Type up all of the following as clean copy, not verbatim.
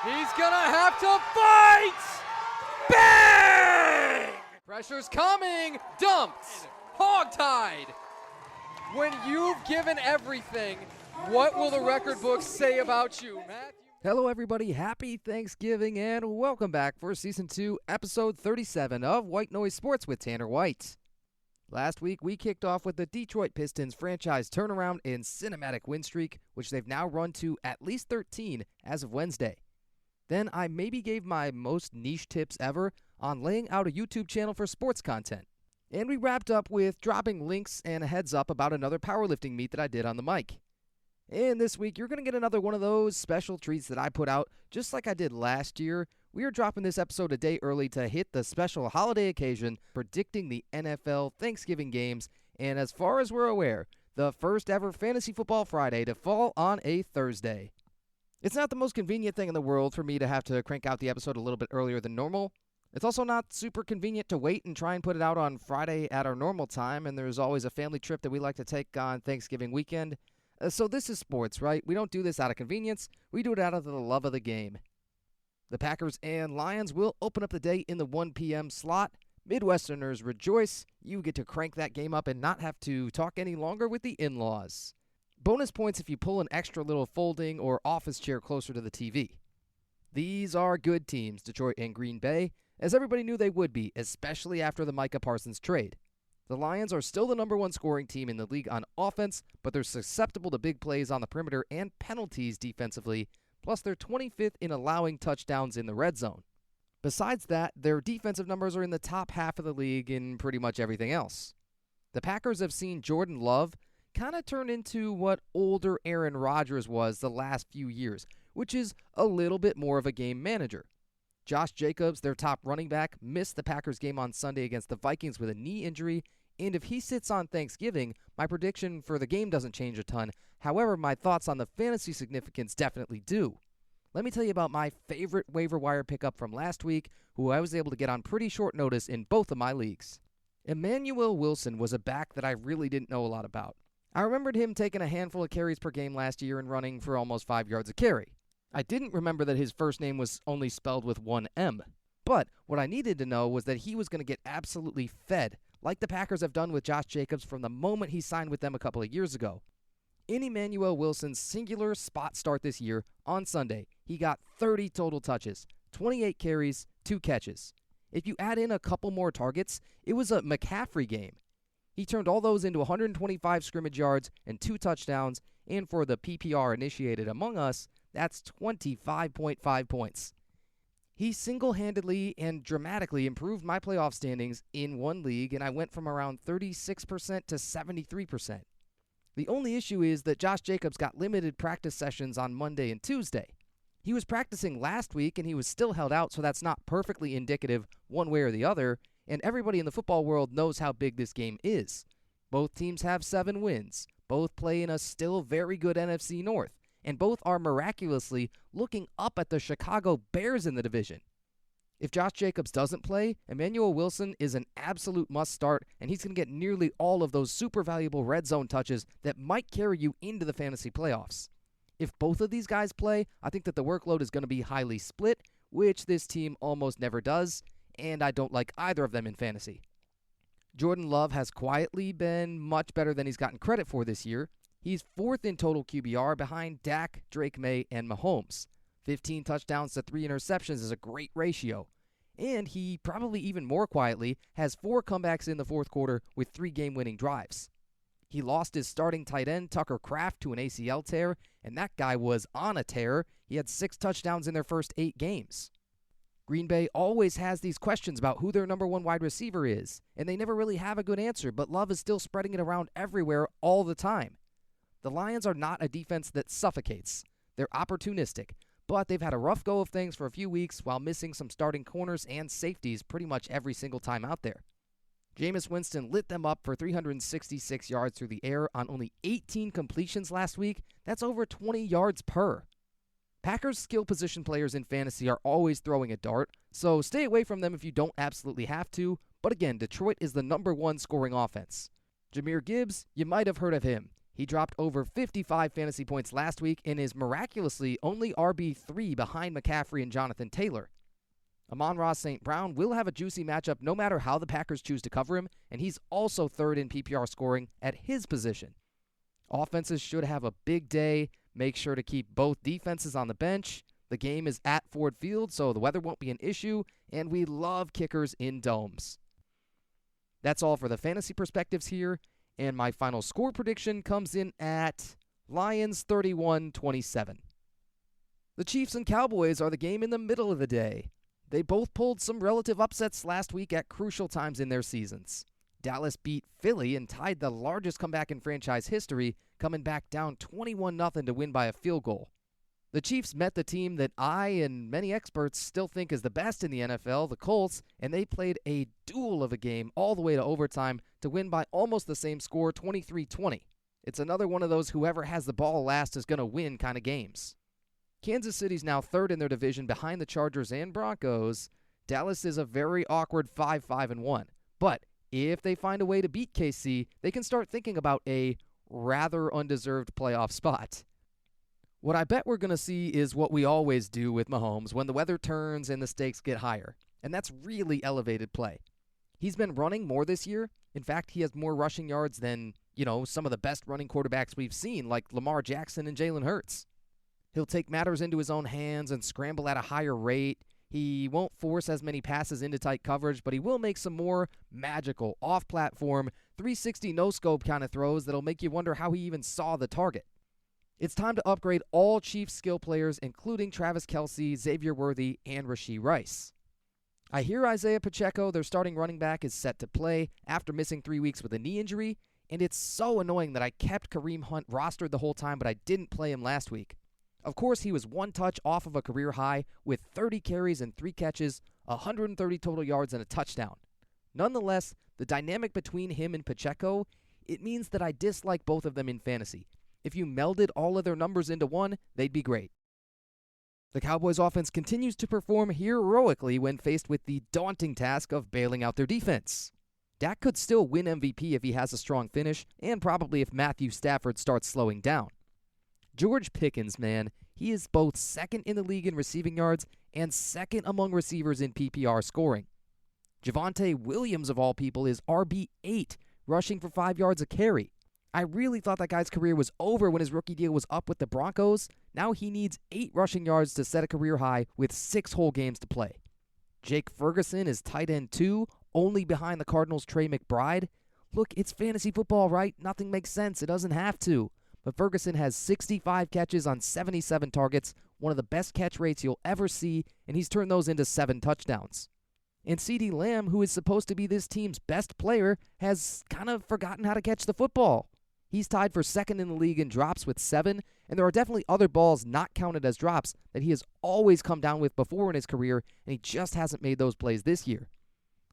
He's gonna have to fight! Bang! Pressure's coming! Dumped! Hogtied! When you've given everything, what will the record books say about you, Matthew? Hello, everybody. Happy Thanksgiving, and welcome back for Season 2, Episode 37 of White Noise Sports with Tanner White. Last week, we kicked off with the Detroit Pistons franchise turnaround and cinematic win streak, which they've now run to at least 13 as of Wednesday. Then I maybe gave my most niche tips ever on laying out a YouTube channel for sports content. And we wrapped up with dropping links and a heads up about another powerlifting meet that I did on the mic. And this week, you're going to get another one of those special treats that I put out just like I did last year. We are dropping this episode a day early to hit the special holiday occasion, predicting the NFL Thanksgiving games, and as far as we're aware, the first ever Fantasy Football Friday to fall on a Thursday. It's not the most convenient thing in the world for me to have to crank out the episode a little bit earlier than normal. It's also not super convenient to wait and try and put it out on Friday at our normal time, and there's always a family trip that we like to take on Thanksgiving weekend. So this is sports, right? We don't do this out of convenience. We do it out of the love of the game. The Packers and Lions will open up the day in the 1 p.m. slot. Midwesterners rejoice. You get to crank that game up and not have to talk any longer with the in-laws. Bonus points if you pull an extra little folding or office chair closer to the TV. These are good teams, Detroit and Green Bay, as everybody knew they would be, especially after the Micah Parsons trade. The Lions are still the number one scoring team in the league on offense, but they're susceptible to big plays on the perimeter and penalties defensively, plus they're 25th in allowing touchdowns in the red zone. Besides that, their defensive numbers are in the top half of the league in pretty much everything else. The Packers have seen Jordan Love kind of turn into what older Aaron Rodgers was the last few years, which is a little bit more of a game manager. Josh Jacobs, their top running back, missed the Packers game on Sunday against the Vikings with a knee injury, and if he sits on Thanksgiving, my prediction for the game doesn't change a ton. However, my thoughts on the fantasy significance definitely do. Let me tell you about my favorite waiver wire pickup from last week, who I was able to get on pretty short notice in both of my leagues. Emmanuel Wilson was a back that I really didn't know a lot about. I remembered him taking a handful of carries per game last year and running for almost 5 yards a carry. I didn't remember that his first name was only spelled with one M. But what I needed to know was that he was going to get absolutely fed, like the Packers have done with Josh Jacobs from the moment he signed with them a couple of years ago. In Emmanuel Wilson's singular spot start this year, on Sunday, he got 30 total touches, 28 carries, 2 catches. If you add in a couple more targets, it was a McCaffrey game. He turned all those into 125 scrimmage yards and 2 touchdowns, and for the PPR initiated among us, that's 25.5 points. He single-handedly and dramatically improved my playoff standings in one league, and I went from around 36% to 73%. The only issue is that Josh Jacobs got limited practice sessions on Monday and Tuesday. He was practicing last week, and he was still held out, so that's not perfectly indicative one way or the other, and everybody in the football world knows how big this game is. Both teams have 7 wins. Both play in a still very good NFC North, and both are miraculously looking up at the Chicago Bears in the division. If Josh Jacobs doesn't play, Emmanuel Wilson is an absolute must-start, and he's going to get nearly all of those super valuable red zone touches that might carry you into the fantasy playoffs. If both of these guys play, I think that the workload is going to be highly split, which this team almost never does, and I don't like either of them in fantasy. Jordan Love has quietly been much better than he's gotten credit for this year. He's 4th in total QBR behind Dak, Drake May, and Mahomes. 15 touchdowns to 3 interceptions is a great ratio. And he, probably even more quietly, has 4 comebacks in the fourth quarter with 3 game-winning drives. He lost his starting tight end, Tucker Kraft, to an ACL tear, and that guy was on a tear. He had 6 touchdowns in their first 8 games. Green Bay always has these questions about who their number 1 wide receiver is, and they never really have a good answer, but Love is still spreading it around everywhere all the time. The Lions are not a defense that suffocates. They're opportunistic, but they've had a rough go of things for a few weeks while missing some starting corners and safeties pretty much every single time out there. Jameis Winston lit them up for 366 yards through the air on only 18 completions last week. That's over 20 yards per. Packers' skill position players in fantasy are always throwing a dart, so stay away from them if you don't absolutely have to. But again, Detroit is the number 1 scoring offense. Jahmyr Gibbs, you might have heard of him. He dropped over 55 fantasy points last week and is miraculously only RB3 behind McCaffrey and Jonathan Taylor. Amon-Ra St. Brown will have a juicy matchup no matter how the Packers choose to cover him, and he's also third in PPR scoring at his position. Offenses should have a big day. Make sure to keep both defenses on the bench. The game is at Ford Field, so the weather won't be an issue, and we love kickers in domes. That's all for the fantasy perspectives here, and my final score prediction comes in at Lions 31-27. The Chiefs and Cowboys are the game in the middle of the day. They both pulled some relative upsets last week at crucial times in their seasons. Dallas beat Philly and tied the largest comeback in franchise history, coming back down 21-0 to win by a field goal. The Chiefs met the team that I and many experts still think is the best in the NFL, the Colts, and they played a duel of a game all the way to overtime to win by almost the same score, 23-20. It's another one of those whoever has the ball last is going to win kind of games. Kansas City's now third in their division behind the Chargers and Broncos. Dallas is a very awkward 5-5-1. But if they find a way to beat KC, they can start thinking about a rather undeserved playoff spot. What I bet we're going to see is what we always do with Mahomes when the weather turns and the stakes get higher, and that's really elevated play. He's been running more this year. In fact, he has more rushing yards than, some of the best running quarterbacks we've seen, like Lamar Jackson and Jalen Hurts. He'll take matters into his own hands and scramble at a higher rate. He won't force as many passes into tight coverage, but he will make some more magical, off-platform, 360 no-scope kind of throws that'll make you wonder how he even saw the target. It's time to upgrade all Chiefs skill players, including Travis Kelce, Xavier Worthy, and Rashee Rice. I hear Isaiah Pacheco, their starting running back, is set to play after missing 3 weeks with a knee injury, and it's so annoying that I kept Kareem Hunt rostered the whole time, but I didn't play him last week. Of course, he was one touch off of a career high with 30 carries and 3 catches, 130 total yards, and a touchdown. Nonetheless, the dynamic between him and Pacheco, it means that I dislike both of them in fantasy. If you melded all of their numbers into one, they'd be great. The Cowboys' offense continues to perform heroically when faced with the daunting task of bailing out their defense. Dak could still win MVP if he has a strong finish, and probably if Matthew Stafford starts slowing down. George Pickens, man, he is both second in the league in receiving yards and second among receivers in PPR scoring. Javonte Williams, of all people, is RB8, rushing for 5 yards a carry. I really thought that guy's career was over when his rookie deal was up with the Broncos. Now he needs 8 rushing yards to set a career high with 6 whole games to play. Jake Ferguson is tight end 2, only behind the Cardinals' Trey McBride. Look, it's fantasy football, right? Nothing makes sense. It doesn't have to. But Ferguson has 65 catches on 77 targets, one of the best catch rates you'll ever see, and he's turned those into 7 touchdowns. And CeeDee Lamb, who is supposed to be this team's best player, has kind of forgotten how to catch the football. He's tied for second in the league in drops with 7, and there are definitely other balls not counted as drops that he has always come down with before in his career, and he just hasn't made those plays this year.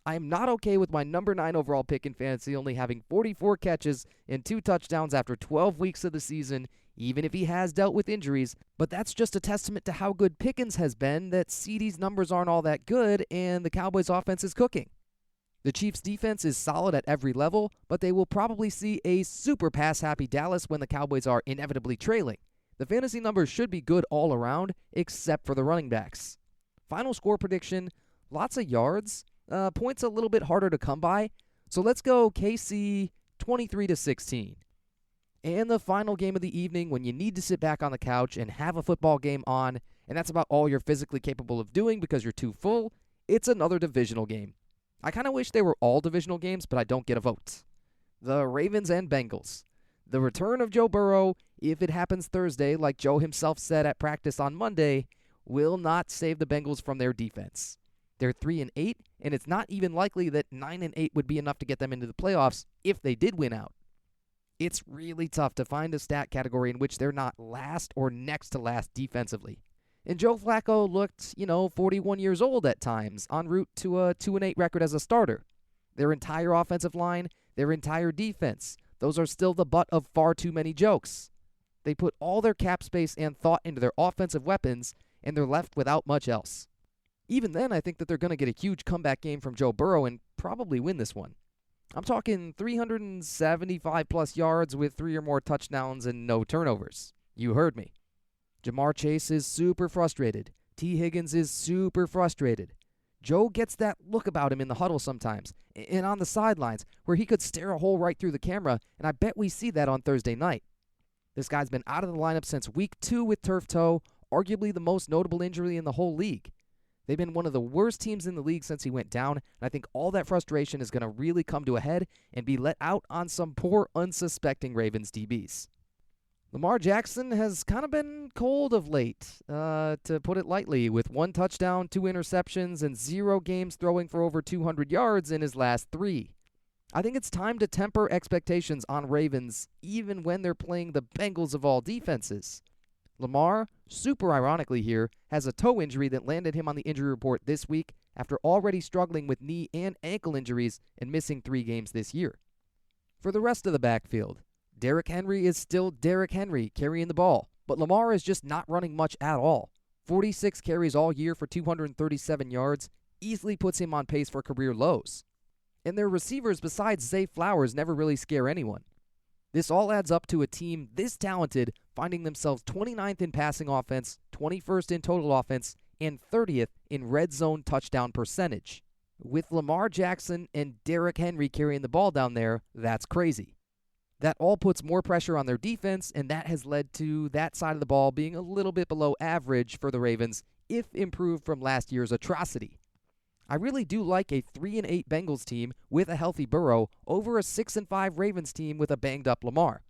I am not okay with my number 9 overall pick in fantasy only having 44 catches and 2 touchdowns after 12 weeks of the season, even if he has dealt with injuries, but that's just a testament to how good Pickens has been that CeeDee's numbers aren't all that good and the Cowboys' offense is cooking. The Chiefs' defense is solid at every level, but they will probably see a super pass-happy Dallas when the Cowboys are inevitably trailing. The fantasy numbers should be good all around, except for the running backs. Final score prediction, lots of yards, points a little bit harder to come by, so let's go KC 23-16. And the final game of the evening when you need to sit back on the couch and have a football game on, and that's about all you're physically capable of doing because you're too full, it's another divisional game. I kind of wish they were all divisional games, but I don't get a vote. The Ravens and Bengals. The return of Joe Burrow, if it happens Thursday, like Joe himself said at practice on Monday, will not save the Bengals from their defense. They're 3-8, and it's not even likely that 9-8 would be enough to get them into the playoffs if they did win out. It's really tough to find a stat category in which they're not last or next to last defensively. And Joe Flacco looked, 41 years old at times, en route to a 2-8 record as a starter. Their entire offensive line, their entire defense, those are still the butt of far too many jokes. They put all their cap space and thought into their offensive weapons, and they're left without much else. Even then, I think that they're going to get a huge comeback game from Joe Burrow and probably win this one. I'm talking 375 plus yards with 3 or more touchdowns and no turnovers. You heard me. Jamar Chase is super frustrated. T. Higgins is super frustrated. Joe gets that look about him in the huddle sometimes, and on the sidelines, where he could stare a hole right through the camera, and I bet we see that on Thursday night. This guy's been out of the lineup since week 2 with turf toe, arguably the most notable injury in the whole league. They've been one of the worst teams in the league since he went down, and I think all that frustration is going to really come to a head and be let out on some poor, unsuspecting Ravens DBs. Lamar Jackson has kind of been cold of late, to put it lightly, with 1 touchdown, 2 interceptions, and 0 games throwing for over 200 yards in his last 3. I think it's time to temper expectations on Ravens, even when they're playing the Bengals of all defenses. Lamar, super ironically here, has a toe injury that landed him on the injury report this week after already struggling with knee and ankle injuries and missing 3 games this year. For the rest of the backfield, Derrick Henry is still Derrick Henry carrying the ball, but Lamar is just not running much at all. 46 carries all year for 237 yards easily puts him on pace for career lows. And their receivers besides Zay Flowers never really scare anyone. This all adds up to a team this talented finding themselves 29th in passing offense, 21st in total offense, and 30th in red zone touchdown percentage. With Lamar Jackson and Derrick Henry carrying the ball down there, that's crazy. That all puts more pressure on their defense, and that has led to that side of the ball being a little bit below average for the Ravens, if improved from last year's atrocity. I really do like a 3-8 Bengals team with a healthy Burrow over a 6-5 Ravens team with a banged-up Lamar.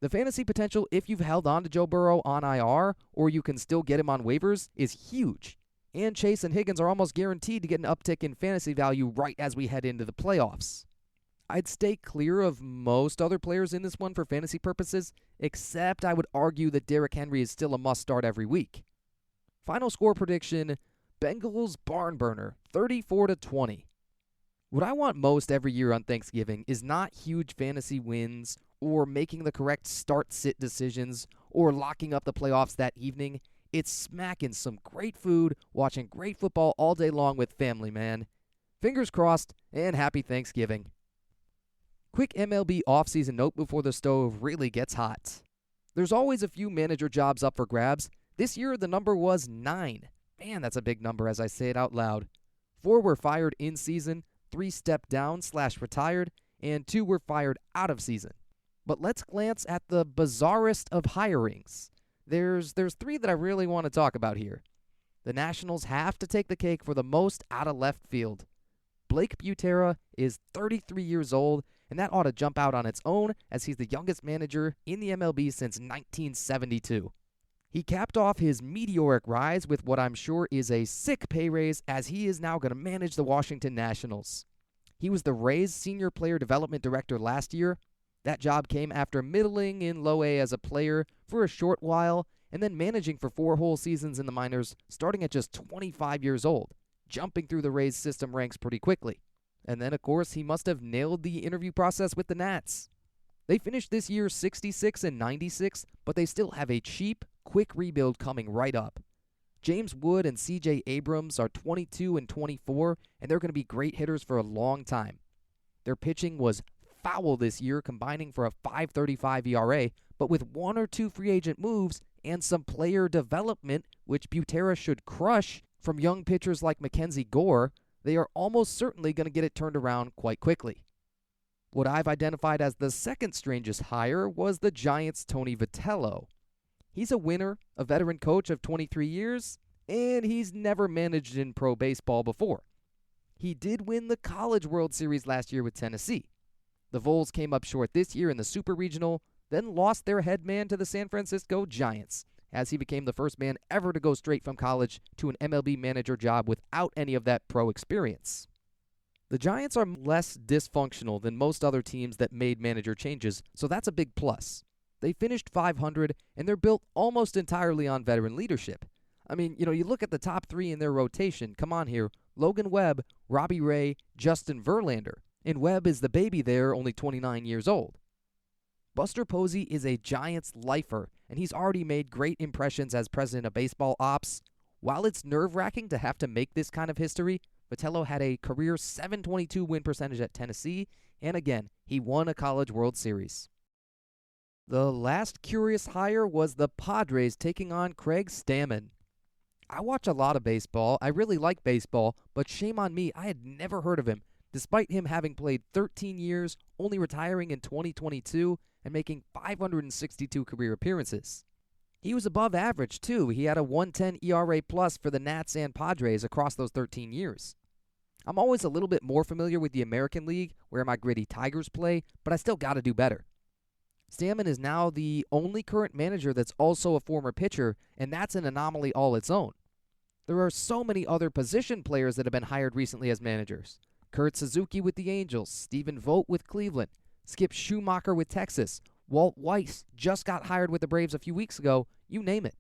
The fantasy potential, if you've held on to Joe Burrow on IR, or you can still get him on waivers, is huge. And Chase and Higgins are almost guaranteed to get an uptick in fantasy value right as we head into the playoffs. I'd stay clear of most other players in this one for fantasy purposes, except I would argue that Derrick Henry is still a must-start every week. Final score prediction, Bengals barn burner, 34-20. What I want most every year on Thanksgiving is not huge fantasy wins or making the correct start-sit decisions or locking up the playoffs that evening. It's smacking some great food, watching great football all day long with family, man. Fingers crossed, and happy Thanksgiving. Quick MLB offseason note before the stove really gets hot. There's always a few manager jobs up for grabs. This year, the number was 9. Man, that's a big number as I say it out loud. 4 were fired in season, 3 stepped down/retired, and 2 were fired out of season. But let's glance at the bizarrest of hirings. There's 3 that I really want to talk about here. The Nationals have to take the cake for the most out of left field. Blake Butera is 33 years old, and that ought to jump out on its own as he's the youngest manager in the MLB since 1972. He capped off his meteoric rise with what I'm sure is a sick pay raise as he is now going to manage the Washington Nationals. He was the Rays Senior Player Development Director last year. That job came after middling in low A as a player for a short while and then managing for 4 whole seasons in the minors starting at just 25 years old, jumping through the Rays system ranks pretty quickly. And then, of course, he must have nailed the interview process with the Nats. They finished this year 66-96, but they still have a cheap, quick rebuild coming right up. James Wood and C.J. Abrams are 22-24, and they're going to be great hitters for a long time. Their pitching was foul this year, combining for a 5.35 ERA, but with 1 or 2 free agent moves and some player development, which Butera should crush from young pitchers like Mackenzie Gore, they are almost certainly going to get it turned around quite quickly. What I've identified as the second strangest hire was the Giants' Tony Vitello. He's a winner, a veteran coach of 23 years, and he's never managed in pro baseball before. He did win the College World Series last year with Tennessee. The Vols came up short this year in the Super Regional, then lost their head man to the San Francisco Giants, as he became the first man ever to go straight from college to an MLB manager job without any of that pro experience. The Giants are less dysfunctional than most other teams that made manager changes, so that's a big plus. They finished 500, and they're built almost entirely on veteran leadership. I mean, you look at the top 3 in their rotation. Come on here. Logan Webb, Robbie Ray, Justin Verlander. And Webb is the baby there, only 29 years old. Buster Posey is a Giants lifer, and he's already made great impressions as president of baseball ops. While it's nerve-wracking to have to make this kind of history, Vitello had a career .722 win percentage at Tennessee, and again, he won a College World Series. The last curious hire was the Padres taking on Craig Stammen. I watch a lot of baseball. I really like baseball, but shame on me, I had never heard of him, despite him having played 13 years, only retiring in 2022, and making 562 career appearances. He was above average, too. He had a 1.10 ERA plus for the Nats and Padres across those 13 years. I'm always a little bit more familiar with the American League, where my gritty Tigers play, but I still got to do better. Stammen is now the only current manager that's also a former pitcher, and that's an anomaly all its own. There are so many other position players that have been hired recently as managers. Kurt Suzuki with the Angels, Stephen Vogt with Cleveland, Skip Schumacher with Texas, Walt Weiss just got hired with the Braves a few weeks ago, you name it.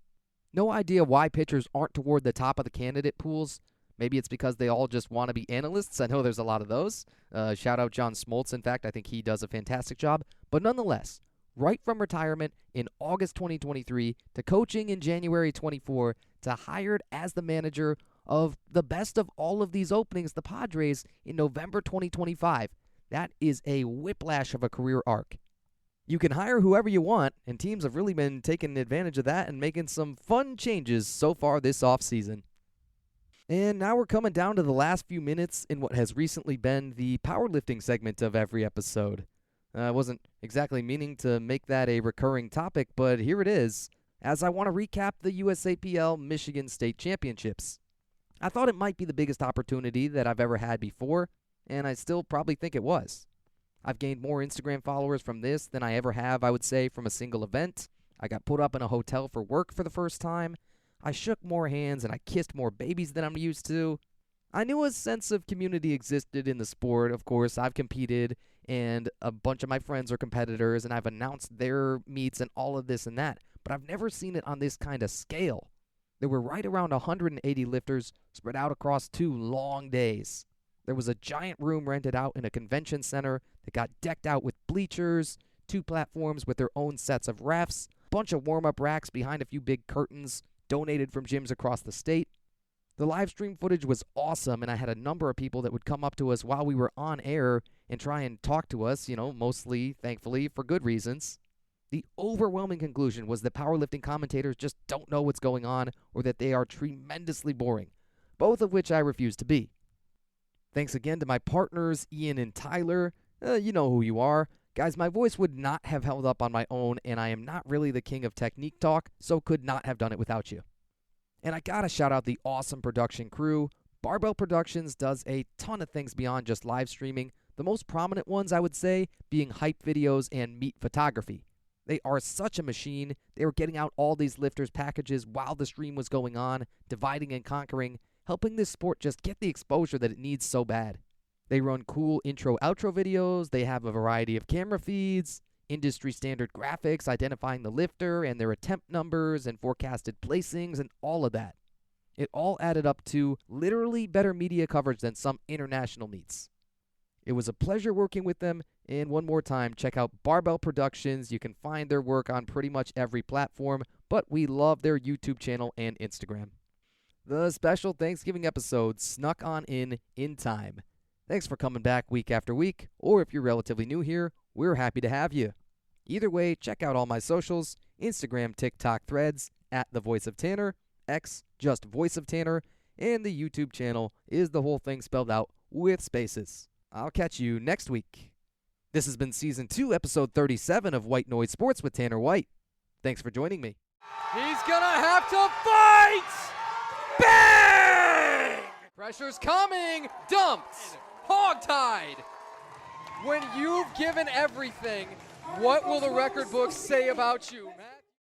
No idea why pitchers aren't toward the top of the candidate pools. Maybe it's because they all just want to be analysts. I know there's a lot of those. Shout out John Smoltz. In fact, I think he does a fantastic job. But nonetheless, right from retirement in August 2023 to coaching in January 24 to hired as the manager of the best of all of these openings, the Padres, in November 2025. That is a whiplash of a career arc. You can hire whoever you want, and teams have really been taking advantage of that and making some fun changes so far this offseason. And now we're coming down to the last few minutes in what has recently been the powerlifting segment of every episode. I wasn't exactly meaning to make that a recurring topic, but here it is, as I want to recap the USAPL Michigan State Championships. I thought it might be the biggest opportunity that I've ever had before, and I still probably think it was. I've gained more Instagram followers from this than I ever have, I would say, from a single event. I got put up in a hotel for work for the first time. I shook more hands and I kissed more babies than I'm used to. I knew a sense of community existed in the sport. Of course, I've competed, and a bunch of my friends are competitors, and I've announced their meets and all of this and that, but I've never seen it on this kind of scale. There were right around 180 lifters spread out across 2 long days. There was a giant room rented out in a convention center that got decked out with bleachers, 2 platforms with their own sets of refs, a bunch of warm-up racks behind a few big curtains donated from gyms across the state. The live stream footage was awesome, and I had a number of people that would come up to us while we were on air and try and talk to us, mostly, thankfully, for good reasons. The overwhelming conclusion was that powerlifting commentators just don't know what's going on or that they are tremendously boring, both of which I refuse to be. Thanks again to my partners, Ian and Tyler. You know who you are. Guys, my voice would not have held up on my own, and I am not really the king of technique talk, so could not have done it without you. And I gotta shout out the awesome production crew. Barbell Productions does a ton of things beyond just live streaming, the most prominent ones, I would say, being hype videos and meet photography. They are such a machine. They were getting out all these lifters packages while the stream was going on, dividing and conquering, helping this sport just get the exposure that it needs so bad. They run cool intro-outro videos, they have a variety of camera feeds, industry-standard graphics identifying the lifter and their attempt numbers and forecasted placings and all of that. It all added up to literally better media coverage than some international meets. It was a pleasure working with them, and one more time, check out Barbell Productions. You can find their work on pretty much every platform, but we love their YouTube channel and Instagram. The special Thanksgiving episode snuck on in time. Thanks for coming back week after week, or if you're relatively new here, we're happy to have you. Either way, check out all my socials, Instagram, TikTok, Threads, @TheVoiceOfTanner, X, just Voice of Tanner, and the YouTube channel is the whole thing spelled out with spaces. I'll catch you next week. This has been Season 2, Episode 37 of White Noise Sports with Tanner White. Thanks for joining me. He's gonna have to fight! Bang! Pressure's coming! Dumped! Hogtied! When you've given everything, what will the record books say about you, Matt?